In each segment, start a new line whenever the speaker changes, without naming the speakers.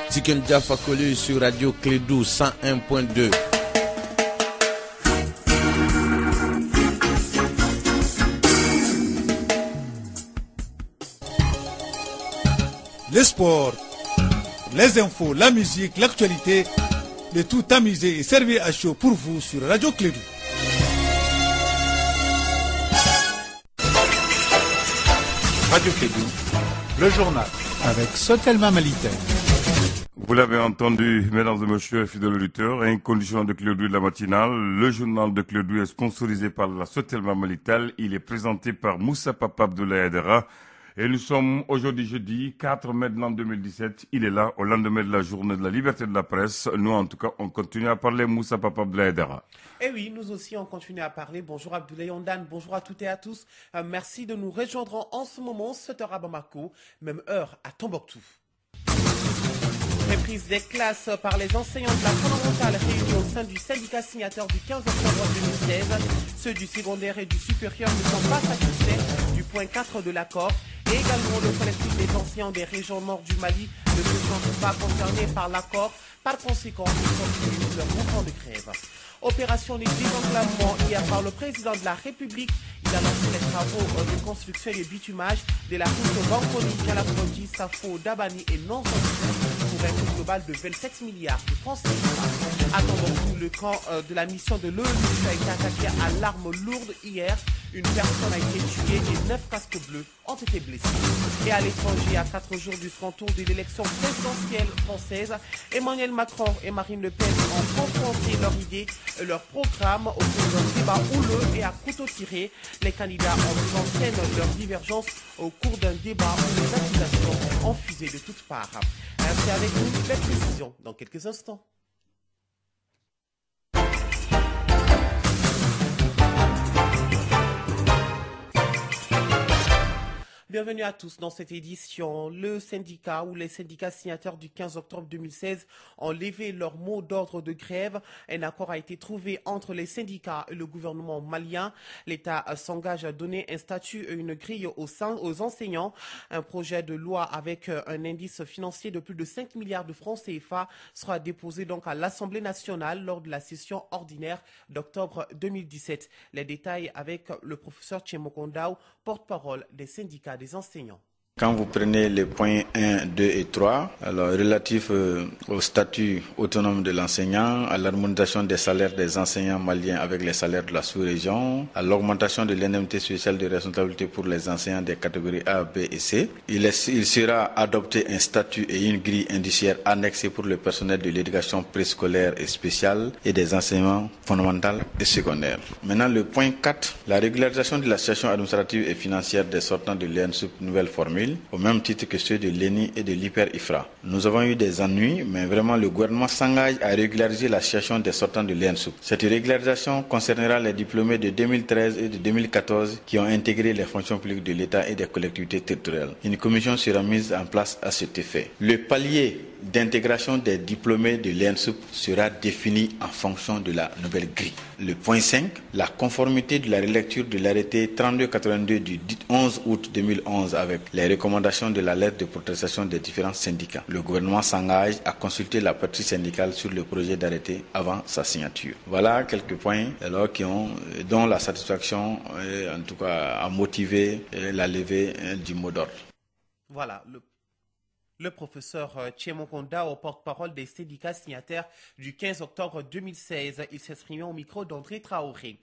Tiken Jaffa Kolu sur Radio Clédou 101.2.
Les sports, les infos, la musique, l'actualité, le tout amusé et servi à chaud pour vous sur Radio Clédou.
Radio Clédou, le journal avec Sotelma Malitaire.
Vous l'avez entendu, mesdames et messieurs, fidèles auditeurs, inconditionel de Clédou de la matinale. Le journal de Clédou est sponsorisé par la Sotelma Malitaire. Il est présenté par Moussa Papa Abdoulaye Aidara. Et nous sommes aujourd'hui jeudi 4 mai de l'an 2017. Il est là au lendemain de la journée de la liberté de la presse. Nous, en tout cas, on continue à parler Moussa Papa Abdoulaye Aidara.
Et oui, nous aussi, on continue à parler. Bonjour Abdoulaye Ondane, bonjour à toutes et à tous. Merci de nous rejoindre en ce moment, 7h à Bamako, même heure à Tombouctou. Reprise des classes par les enseignants de la fondamentale réunis au sein du syndicat signateur du 15 octobre 2016. Ceux du secondaire et du supérieur ne sont pas satisfaits du point 4 de l'accord. Et également le collectif des enseignants des régions nord du Mali ne se sentent pas concernés par l'accord. Par conséquent, ils continuent leur mouvement de grève. Opération de désenclavement hier par le président de la République. Il a lancé les travaux de construction et de bitumage de la route Bankoni, Kalakoti, Safo, Dabani et non pour un coût global de 27 milliards de francs CFA. Attendons-nous, le camp de la mission de l'ONU a été attaqué à l'arme lourde hier. Une personne a été tuée et 9 casques bleus ont été blessés. Et à l'étranger, à 4 jours du second tour de l'élection présidentielle française, Emmanuel Macron et Marine Le Pen ont confronté leurs idées, leur programme au cours d'un débat houleux et à couteau tiré. Les candidats ont mis en scène leurs divergences au cours d'un débat où les accusations ont fusé de toutes parts. Restez avec nous, les précisions dans quelques instants. Bienvenue à tous dans cette édition. Le syndicat ou les syndicats signataires du 15 octobre 2016 ont levé leur mot d'ordre de grève. Un accord a été trouvé entre les syndicats et le gouvernement malien. L'État s'engage à donner un statut et une grille aux enseignants. Un projet de loi avec un indice financier de plus de 5 milliards de francs CFA sera déposé donc à l'Assemblée nationale lors de la session ordinaire d'octobre 2017. Les détails avec le professeur Tchemokondao, porte-parole des syndicats des enseignants.
Quand vous prenez les points 1, 2 et 3, alors relatifs au statut autonome de l'enseignant, à l'harmonisation des salaires des enseignants maliens avec les salaires de la sous-région, à l'augmentation de l'indemnité spéciale de responsabilité pour les enseignants des catégories A, B et C, il sera adopté un statut et une grille indiciaire annexée pour le personnel de l'éducation préscolaire et spéciale et des enseignements fondamentaux et secondaires. Maintenant, le point 4, la régularisation de la situation administrative et financière des sortants de l'ENSUP nouvelle formule, au même titre que ceux de l'ENI et de l'Hyper-IFRA. Nous avons eu des ennuis, mais vraiment le gouvernement s'engage à régulariser la situation des sortants de l'ENSUP. Cette régularisation concernera les diplômés de 2013 et de 2014 qui ont intégré les fonctions publiques de l'État et des collectivités territoriales. Une commission sera mise en place à cet effet. Le palier d'intégration des diplômés de l'ENSUP sera défini en fonction de la nouvelle grille. Le point 5, la conformité de la relecture de l'arrêté 3282 du 11 août 2011 avec les recommandations de la lettre de protestation des différents syndicats. Le gouvernement s'engage à consulter la partie syndicale sur le projet d'arrêté avant sa signature. Voilà quelques points dont la satisfaction, en tout cas, a motivé la levée du mot d'ordre.
Voilà, le professeur Tchemokonda, au porte-parole des syndicats signataires du 15 octobre 2016. Il s'exprimait au micro d'André Traoré.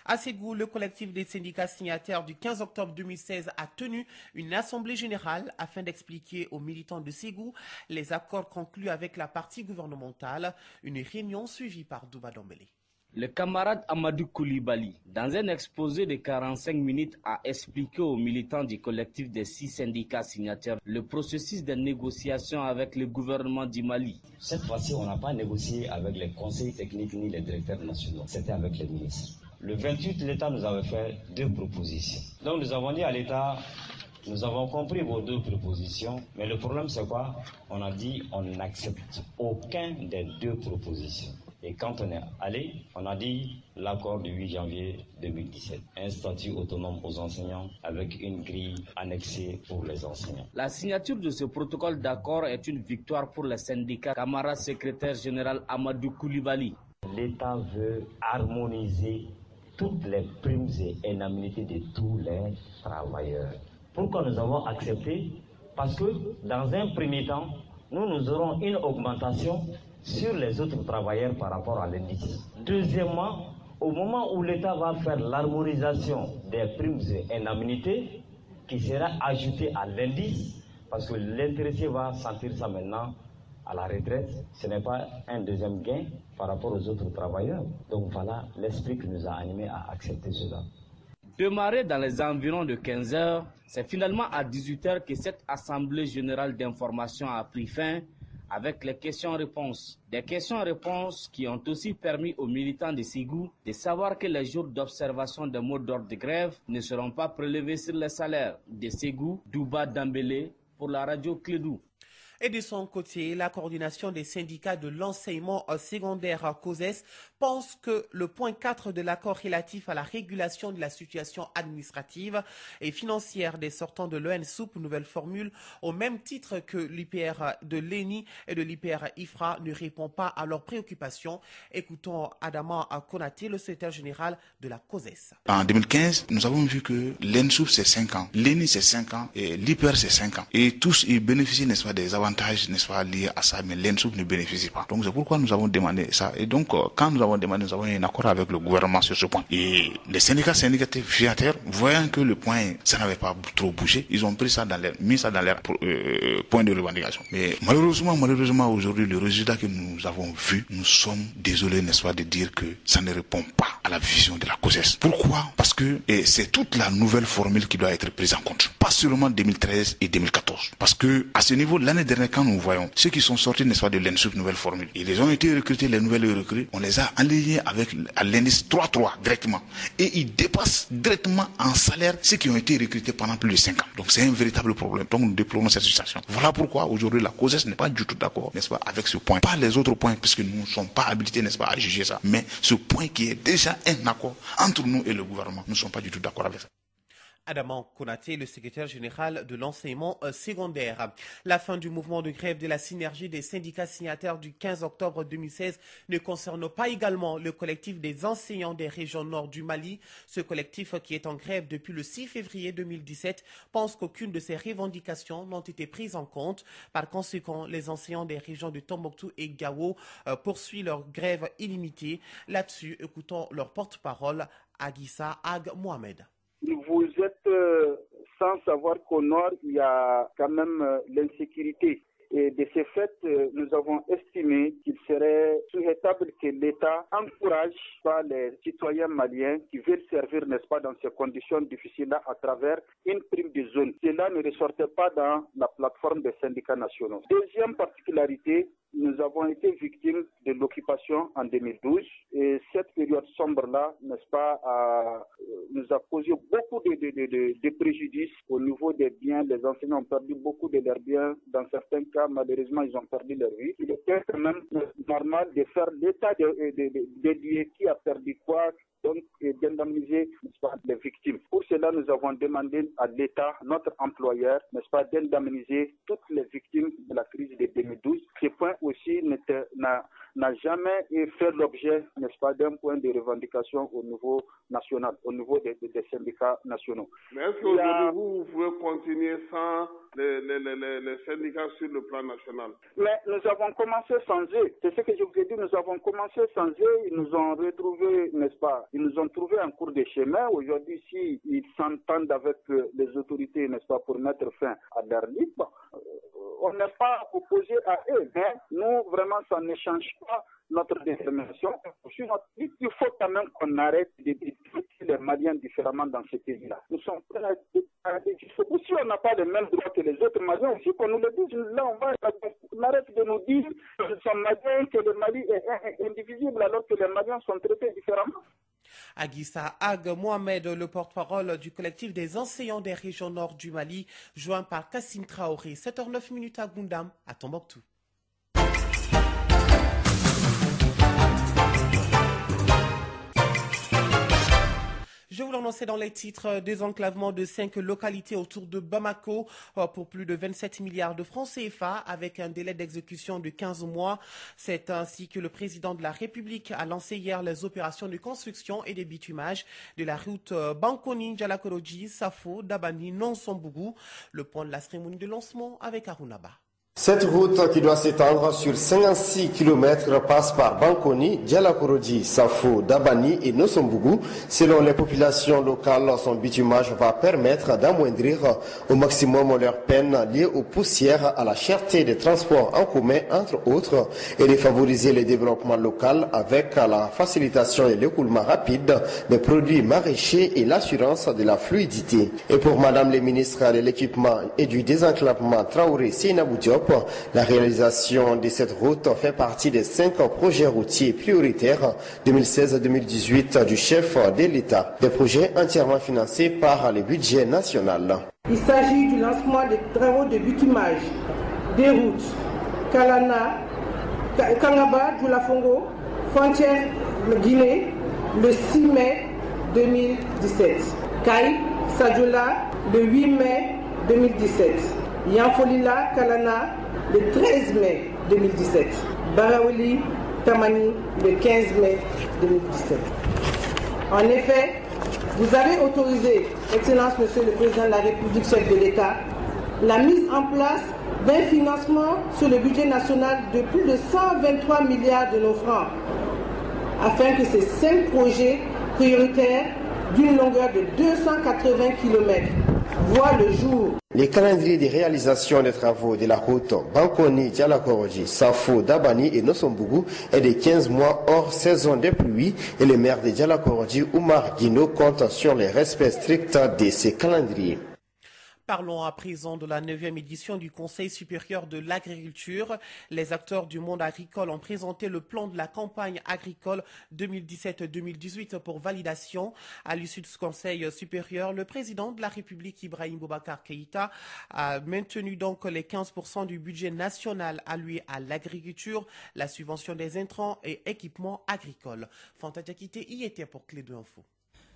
À Ségou, le collectif des syndicats signataires du 15 octobre 2016 a tenu une assemblée générale afin d'expliquer aux militants de Ségou les accords conclus avec la partie gouvernementale. Une réunion suivie par Douba Dombele.
Le camarade Amadou Koulibaly, dans un exposé de 45 minutes, a expliqué aux militants du collectif des 6 syndicats signataires le processus de négociation avec le gouvernement du Mali.
Cette fois-ci, on n'a pas négocié avec les conseils techniques ni les directeurs nationaux, c'était avec les ministres. Le 28, l'État nous avait fait 2 propositions. Donc nous avons dit à l'État, nous avons compris vos 2 propositions, mais le problème c'est quoi? On a dit on n'accepte aucun des 2 propositions. Et quand on est allé, on a dit l'accord du 8 janvier 2017, un statut autonome aux enseignants avec une grille annexée pour les enseignants.
La signature de ce protocole d'accord est une victoire pour le syndicat. Camarade secrétaire général Amadou Koulibaly.
L'État veut harmoniser toutes les primes et indemnités de tous les travailleurs. Pourquoi nous avons accepté? Parce que dans un premier temps, nous aurons une augmentation sur les autres travailleurs par rapport à l'indice. Deuxièmement, au moment où l'État va faire l'harmonisation des primes et indemnités, qui sera ajoutée à l'indice, parce que l'intéressé va sentir ça maintenant à la retraite, ce n'est pas un deuxième gain par rapport aux autres travailleurs. Donc voilà l'esprit qui nous a animés à accepter cela.
Démarré dans les environs de 15 heures, c'est finalement à 18 heures que cette assemblée générale d'information a pris fin avec les questions-réponses. Des questions-réponses qui ont aussi permis aux militants de Ségou de savoir que les jours d'observation des mots d'ordre de grève ne seront pas prélevés sur les salaires. De Ségou, Douba Dambélé pour la radio Clédou.
Et de son côté, la coordination des syndicats de l'enseignement secondaire COSES pense que le point 4 de l'accord relatif à la régulation de la situation administrative et financière des sortants de l'ENSoup, nouvelle formule, au même titre que l'IPR de l'ENI et de l'IPR IFRA, ne répond pas à leurs préoccupations. Écoutons Adama Konaté, le secrétaire général de la COSES.
En 2015, nous avons vu que l'ENSoup c'est 5 ans, l'ENI c'est 5 ans et l'IPR c'est 5 ans. Et tous ils bénéficient, n'est-ce pas, des avantages, n'est-ce pas, liés à ça, mais l'ENSoup ne bénéficie pas. Donc c'est pourquoi nous avons demandé ça. Et donc quand nous avons demandé, nous avons eu un accord avec le gouvernement sur ce point. Et les syndicats fiataires, voyant que le point, ça n'avait pas trop bougé, ils ont pris ça dans leur, mis ça dans leur point de revendication. Mais malheureusement aujourd'hui, le résultat que nous avons vu, nous sommes désolés, n'est-ce pas, de dire que ça ne répond pas à la vision de la COSES. Pourquoi? Parce que c'est toute la nouvelle formule qui doit être prise en compte. Pas seulement 2013 et 2014. Parce que à ce niveau, l'année dernière, quand nous voyons ceux qui sont sortis, n'est-ce pas, de l'ENSoup nouvelle formule, ils ont été recrutés, les nouvelles recrues, on les a alignés avec l'indice 3.3 directement. Et ils dépassent directement en salaire ceux qui ont été recrutés pendant plus de 5 ans. Donc c'est un véritable problème. Donc nous déplorons cette situation. Voilà pourquoi aujourd'hui la COSES n'est pas du tout d'accord, n'est-ce pas, avec ce point. Pas les autres points, puisque nous ne sommes pas habilités, n'est-ce pas, à juger ça. Mais ce point qui est déjà un accord entre nous et le gouvernement, nous ne sommes pas du tout d'accord avec ça.
Adama Konaté, le secrétaire général de l'enseignement secondaire. La fin du mouvement de grève de la synergie des syndicats signataires du 15 octobre 2016 ne concerne pas également le collectif des enseignants des régions nord du Mali. Ce collectif, qui est en grève depuis le 6 février 2017, pense qu'aucune de ses revendications n'ont été prises en compte. Par conséquent, les enseignants des régions de Tombouctou et Gao poursuivent leur grève illimitée. Là-dessus, écoutons leur porte-parole, Aguissa Ag Mohamed.
Vous êtes sans savoir qu'au nord, il y a quand même l'insécurité. Et de ce fait, nous avons estimé qu'il serait souhaitable que l'État encourage pas les citoyens maliens qui veulent servir, n'est-ce pas, dans ces conditions difficiles-là à travers une prime de zone. Cela ne ressortait pas dans la plateforme des syndicats nationaux. Deuxième particularité, nous avons été victimes de l'occupation en 2012 et cette période sombre-là, n'est-ce pas, nous a causé beaucoup de préjudices au niveau des biens. Les enseignants ont perdu beaucoup de leurs biens. Dans certains cas, malheureusement, ils ont perdu leur vie. Il était quand même normal de faire l'état dédié qui a perdu quoi, donc d'indemniser, n'est-ce pas, les victimes. Pour cela, nous avons demandé à l'État, notre employeur, n'est-ce pas, d'indemniser toutes les victimes de la crise de 2012. Ce point aussi n'a jamais fait l'objet, n'est-ce pas, d'un point de revendication au niveau national, au niveau des syndicats nationaux.
Mais est-ce qu'aujourd'hui, vous pouvez continuer sans les syndicats sur le plan national?
Mais nous avons commencé sans eux. C'est ce que je vous ai dit, nous avons commencé sans eux. Ils nous ont retrouvés, n'est-ce pas, ils nous ont trouvé un cours de chemin. Aujourd'hui, si ils s'entendent avec les autorités, n'est-ce pas, pour mettre fin à leur libre, on n'est pas opposé à eux. Mais nous, vraiment, ça ne change pas notre détermination. Il faut quand même qu'on arrête de traiter les Maliens différemment dans ce pays-là. Nous sommes prêts à dire, si on n'a pas les mêmes droits que les autres Maliens, aussi qu'on nous le dise, là on arrête de nous dire que nous sommes Maliens, que le Mali est indivisible alors que les Maliens sont traités différemment.
Aguissa Ag Mohamed, le porte-parole du collectif des enseignants des régions nord du Mali, joint par Kassim Traoré. 7h09 à Goundam, à Tombouctou. Je vous l'annonçais dans les titres, désenclavement de 5 localités autour de Bamako pour plus de 27 milliards de francs CFA avec un délai d'exécution de 15 mois. C'est ainsi que le président de la République a lancé hier les opérations de construction et de bitumage de la route Bankoni-Djalakoroji, Safo, Dabani, Nonsombougou. Le point de la cérémonie de lancement avec Arunaba.
Cette route qui doit s'étendre sur 56 km passe par Bankoni, Djalakoroji, Safo, Dabani et Nosombougou. Selon les populations locales, son bitumage va permettre d'amoindrir au maximum leurs peines liées aux poussières, à la cherté des transports en commun, entre autres, et de favoriser le développement local avec la facilitation et l'écoulement rapide des produits maraîchers et l'assurance de la fluidité. Et pour Madame le ministre de l'Équipement et du Désenclavement Traoré Seynabou Diop, la réalisation de cette route fait partie des 5 projets routiers prioritaires 2016-2018 du chef de l'État, des projets entièrement financés par le budget national.
Il s'agit du lancement des travaux de bitumage des routes Kalana, Kangaba, Djoulafongo, frontière Guinée, le 6 mai 2017. Kaï, Sadjoula, le 8 mai 2017. Yanfolila, Kalana, le 13 mai 2017. Barawili, Tamani, le 15 mai 2017. En effet, vous avez autorisé, Excellence Monsieur le Président de la République, chef de l'État, la mise en place d'un financement sur le budget national de plus de 123 milliards de nos francs, afin que ces 5 projets prioritaires d'une longueur de 280 km voient le jour.
Les calendriers de réalisation des travaux de la route Bankoni, Djalakoroji, Safo, Dabani et Nosombougou est de 15 mois hors saison des pluies et le maire de Djalakoroji, Oumar Guino, compte sur les respects stricts de ces calendriers.
Parlons à présent de la 9e édition du Conseil supérieur de l'agriculture. Les acteurs du monde agricole ont présenté le plan de la campagne agricole 2017-2018 pour validation. À l'issue de ce Conseil supérieur, le président de la République, Ibrahim Boubacar Keïta, a maintenu donc les 15% du budget national alloué à l'agriculture, la subvention des intrants et équipements agricoles. Fanta Diakité y était pour Clé de Info.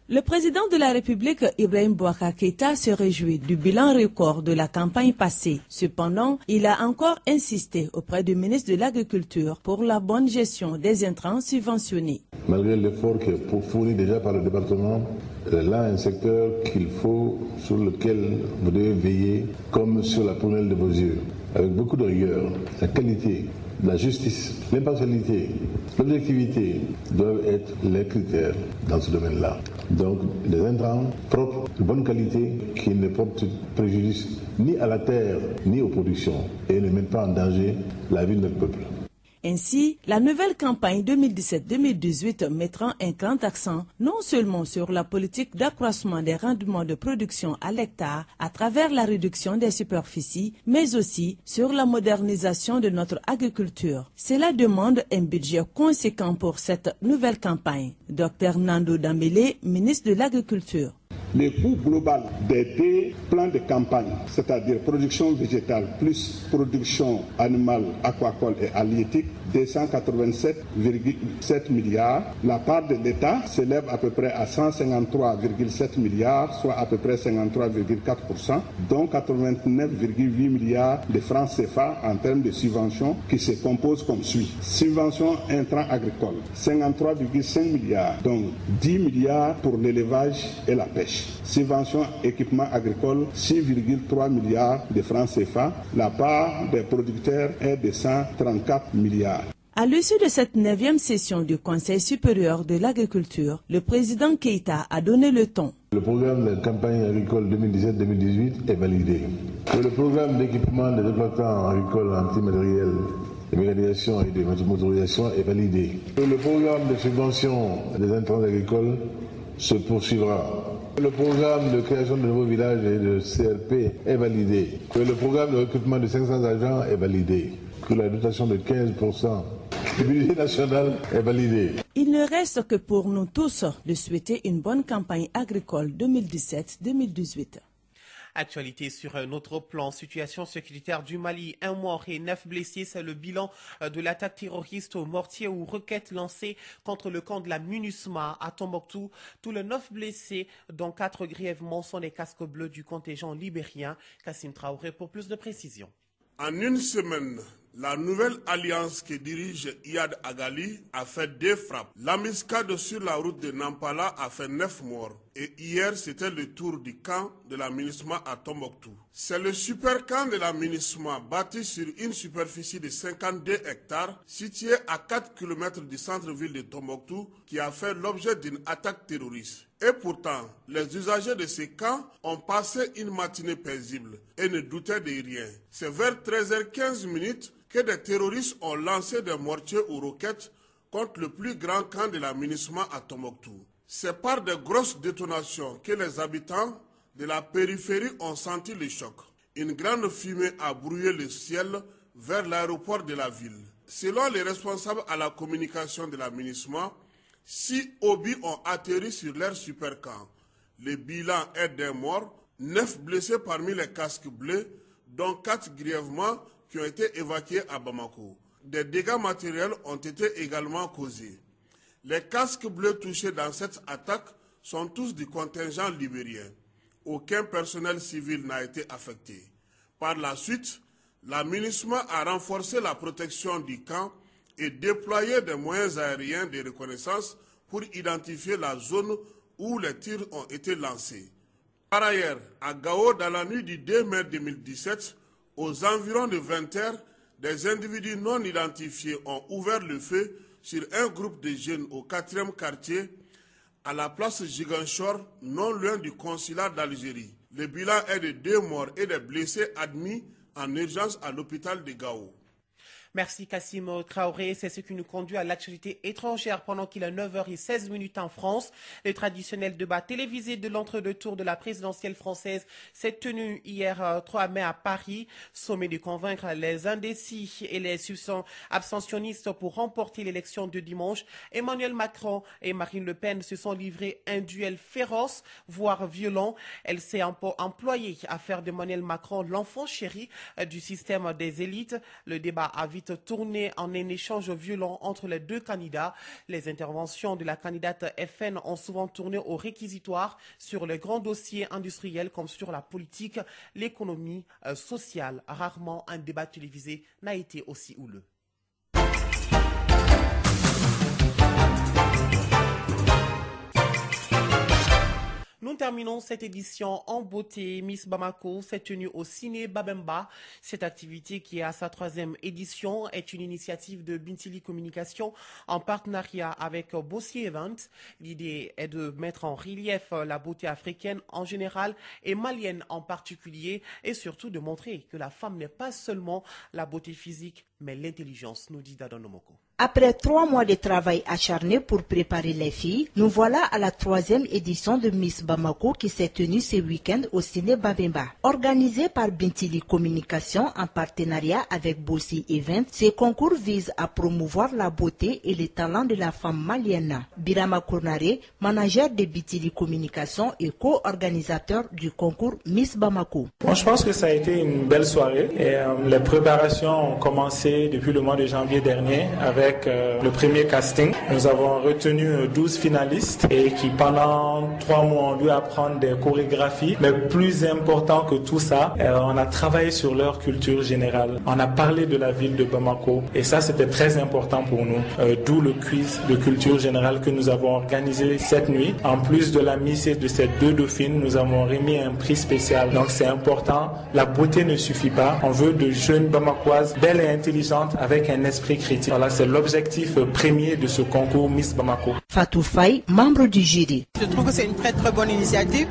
Le président de la République, Ibrahim Boubacar Keïta, se réjouit du bilan record de la campagne passée. Cependant, il a encore insisté auprès du ministre de l'Agriculture pour la bonne gestion des intrants subventionnés.
Malgré l'effort qui est fourni déjà par le département, là un secteur sur lequel vous devez veiller comme sur la prunelle de vos yeux, avec beaucoup de rigueur, la qualité, la justice, l'impartialité, l'objectivité doivent être les critères dans ce domaine-là. Donc des intrants propres, de bonne qualité, qui ne portent préjudice ni à la terre ni aux productions et ne mettent pas en danger la vie de notre peuple.
Ainsi, la nouvelle campagne 2017-2018 mettra un grand accent non seulement sur la politique d'accroissement des rendements de production à l'hectare à travers la réduction des superficies, mais aussi sur la modernisation de notre agriculture. Cela demande un budget conséquent pour cette nouvelle campagne. Dr Nando Dambélé, ministre de l'Agriculture.
Le coût global des 2 plans de campagne, c'est-à-dire production végétale plus production animale, aquacole et halieutique, 287,7 milliards. La part de l'État s'élève à peu près à 153,7 milliards, soit à peu près 53,4%, dont 89,8 milliards de francs CFA en termes de subventions qui se composent comme suit. Subventions intrants agricoles, 53,5 milliards, dont 10 milliards pour l'élevage et la pêche. Subventions équipements agricoles, 6,3 milliards de francs CFA. La part des producteurs est de 134 milliards.
À l'issue de cette 9e session du Conseil supérieur de l'agriculture, le président Keïta a donné le ton.
Le programme de campagne agricole 2017-2018 est validé. Le programme d'équipement des exploitants agricoles antimatériels, de mécanisation et de motorisation est validé. Le programme de subvention des intrants agricoles se poursuivra. Le programme de création de nouveaux villages et de CRP est validé. Le programme de recrutement de 500 agents est validé. Que la dotation de 15% du budget national est validée.
Il ne reste que pour nous tous de souhaiter une bonne campagne agricole 2017-2018.
Actualité sur un autre plan, situation sécuritaire du Mali, 1 mort et 9 blessés, c'est le bilan de l'attaque terroriste au mortier ou roquette lancée contre le camp de la MINUSMA à Tombouctou. Tous les 9 blessés, dont 4 grièvement, sont les casques bleus du contingent libérien. Kassim Traoré pour plus de précisions.
En une semaine, la nouvelle alliance que dirige Iyad Agali a fait 2 frappes. L'embuscade sur la route de Nampala a fait 9 morts. Et hier, c'était le tour du camp de la MINUSMA à Tombouctou. C'est le super camp de la MINUSMA bâti sur une superficie de 52 hectares, situé à 4 km du centre-ville de Tombouctou, qui a fait l'objet d'une attaque terroriste. Et pourtant, les usagers de ces camps ont passé une matinée paisible et ne doutaient de rien. C'est vers 13h15 que des terroristes ont lancé des mortiers ou roquettes contre le plus grand camp de la MINUSMA à Tombouctou. C'est par de grosses détonations que les habitants de la périphérie ont senti le choc. Une grande fumée a brouillé le ciel vers l'aéroport de la ville. Selon les responsables à la communication de la MINUSMA, 6 obus ont atterri sur leur super camp. Le bilan est d'un mort, 9 blessés parmi les casques bleus, dont 4 grièvement qui ont été évacués à Bamako. Des dégâts matériels ont été également causés. Les casques bleus touchés dans cette attaque sont tous du contingent libérien. Aucun personnel civil n'a été affecté. Par la suite, la MINUSMA a renforcé la protection du camp et déployé des moyens aériens de reconnaissance pour identifier la zone où les tirs ont été lancés. Par ailleurs, à Gao, dans la nuit du 2 mai 2017, aux environs de 20h, des individus non identifiés ont ouvert le feu sur un groupe de jeunes au 4e quartier, à la place Giganchor, non loin du consulat d'Algérie. Le bilan est de 2 morts et des blessés admis en urgence à l'hôpital de Gao.
Merci Kassim Traoré, c'est ce qui nous conduit à l'actualité étrangère pendant qu'il est 9h16 en France. Le traditionnel débat télévisé de l'entre-deux tours de la présidentielle française s'est tenu hier 3 mai à Paris. Sommet de convaincre les indécis et les abstentionnistes pour remporter l'élection de dimanche. Emmanuel Macron et Marine Le Pen se sont livrés un duel féroce, voire violent. Elle s'est employée à faire d'Emmanuel Macron l'enfant chéri du système des élites. Le débat a vite tourné en un échange violent entre les deux candidats. Les interventions de la candidate FN ont souvent tourné au réquisitoire sur les grands dossiers industriels comme sur la politique, l'économie sociale. Rarement un débat télévisé n'a été aussi houleux. Nous terminons cette édition en beauté. Miss Bamako s'est tenue au Ciné Babemba. Cette activité, qui est à sa 3e édition, est une initiative de Bintili Communication en partenariat avec Bossier Events. L'idée est de mettre en relief la beauté africaine en général et malienne en particulier, et surtout de montrer que la femme n'est pas seulement la beauté physique, mais l'intelligence, nous dit Dadon Nomoko.
Après 3 mois de travail acharné pour préparer les filles, nous voilà à la 3e édition de Miss Bamako qui s'est tenue ce week-end au Ciné Babemba. Organisé par Bintili Communication en partenariat avec Bossi Event, ce concours vise à promouvoir la beauté et les talents de la femme malienne. Birama Kournare, manager de Bintili Communication et co-organisateur du concours Miss Bamako.
Bon, je pense que ça a été une belle soirée et les préparations ont commencé depuis le mois de janvier dernier avec le premier casting. Nous avons retenu 12 finalistes et qui pendant 3 mois ont dû apprendre des chorégraphies. Mais plus important que tout ça, on a travaillé sur leur culture générale. On a parlé de la ville de Bamako et ça c'était très important pour nous. D'où le quiz de culture générale que nous avons organisé cette nuit. En plus de la mise de ces 2 dauphines, nous avons remis un prix spécial. Donc c'est important. La beauté ne suffit pas. On veut de jeunes Bamakoises belles et intelligentes avec un esprit critique. Voilà, c'est l'objectif premier de ce concours Miss Bamako.
Fatou Faye, membre du jury.
Je trouve que c'est une très bonne initiative.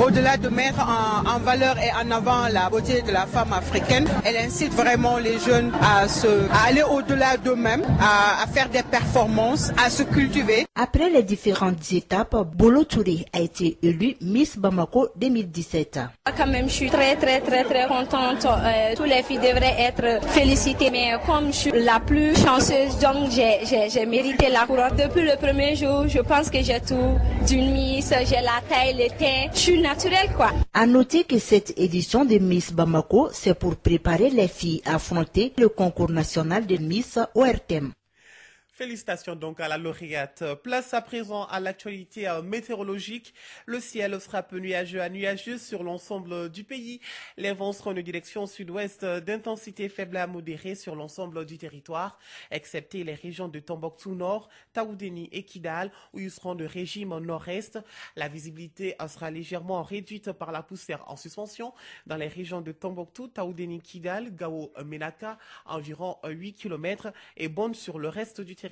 Au-delà de mettre en valeur et en avant la beauté de la femme africaine, elle incite vraiment les jeunes à aller au-delà d'eux-mêmes, à faire des performances, à se cultiver.
Après les différentes étapes, Bolo Touré a été élue Miss Bamako 2017.
Quand même, je suis très contente. Toutes les filles devraient être félicitées, mais comme je suis la plus chanceuse, donc j'ai mérité la couronne. Depuis le premier jour, je pense que j'ai tout d'une Miss, j'ai la taille, le teint, je suis naturel, quoi.
À noter que cette édition de Miss Bamako, c'est pour préparer les filles à affronter le concours national de Miss ORTM.
Félicitations donc à la lauréate. Place à présent à l'actualité météorologique. Le ciel sera peu nuageux à nuageux sur l'ensemble du pays. Les vents seront de direction sud-ouest d'intensité faible à modérée sur l'ensemble du territoire, excepté les régions de Tombouctou Nord, Taoudéni et Kidal, où ils seront de régime nord-est. La visibilité sera légèrement réduite par la poussière en suspension dans les régions de Tombouctou, Taoudéni, Kidal, Gao, Menaka, environ 8 km, et bonne sur le reste du territoire.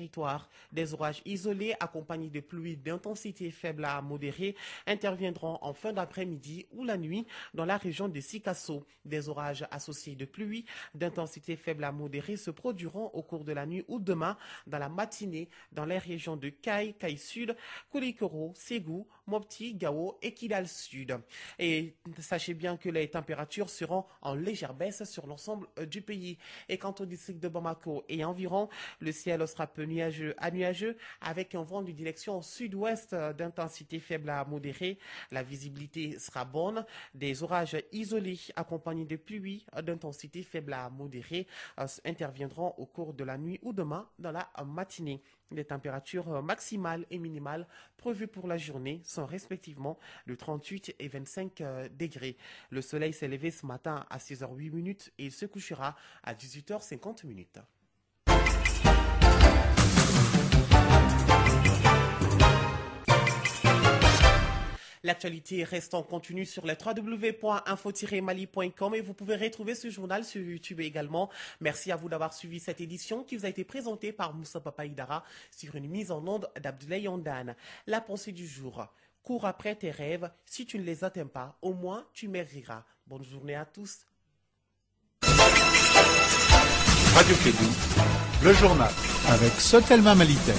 Des orages isolés accompagnés de pluies d'intensité faible à modérée interviendront en fin d'après-midi ou la nuit dans la région de Sikasso. Des orages associés de pluies d'intensité faible à modérée se produiront au cours de la nuit ou demain dans la matinée dans les régions de Kai, Kai Sud, Koulikoro, Ségou, Mopti, Gao et Kidal Sud. Et sachez bien que les températures seront en légère baisse sur l'ensemble du pays. Et quant au district de Bamako et environ, le ciel sera peu nuageux à nuageux avec un vent de direction sud-ouest d'intensité faible à modérée. La visibilité sera bonne. Des orages isolés accompagnés de pluies d'intensité faible à modérée interviendront au cours de la nuit ou demain dans la matinée. Les températures maximales et minimales prévues pour la journée sont respectivement de 38 et 25 degrés. Le soleil s'est levé ce matin à 6h08 et il se couchera à 18h50. L'actualité reste en continu sur les www.info-mali.com et vous pouvez retrouver ce journal sur YouTube également. Merci à vous d'avoir suivi cette édition qui vous a été présentée par Moussa Papaïdara sur une mise en onde d'Abdoulaye Ondane. La pensée du jour. Cours après tes rêves. Si tu ne les atteins pas, au moins tu mériras. Bonne journée à tous.
Radio Kédou, le journal avec Sotelma Malitel.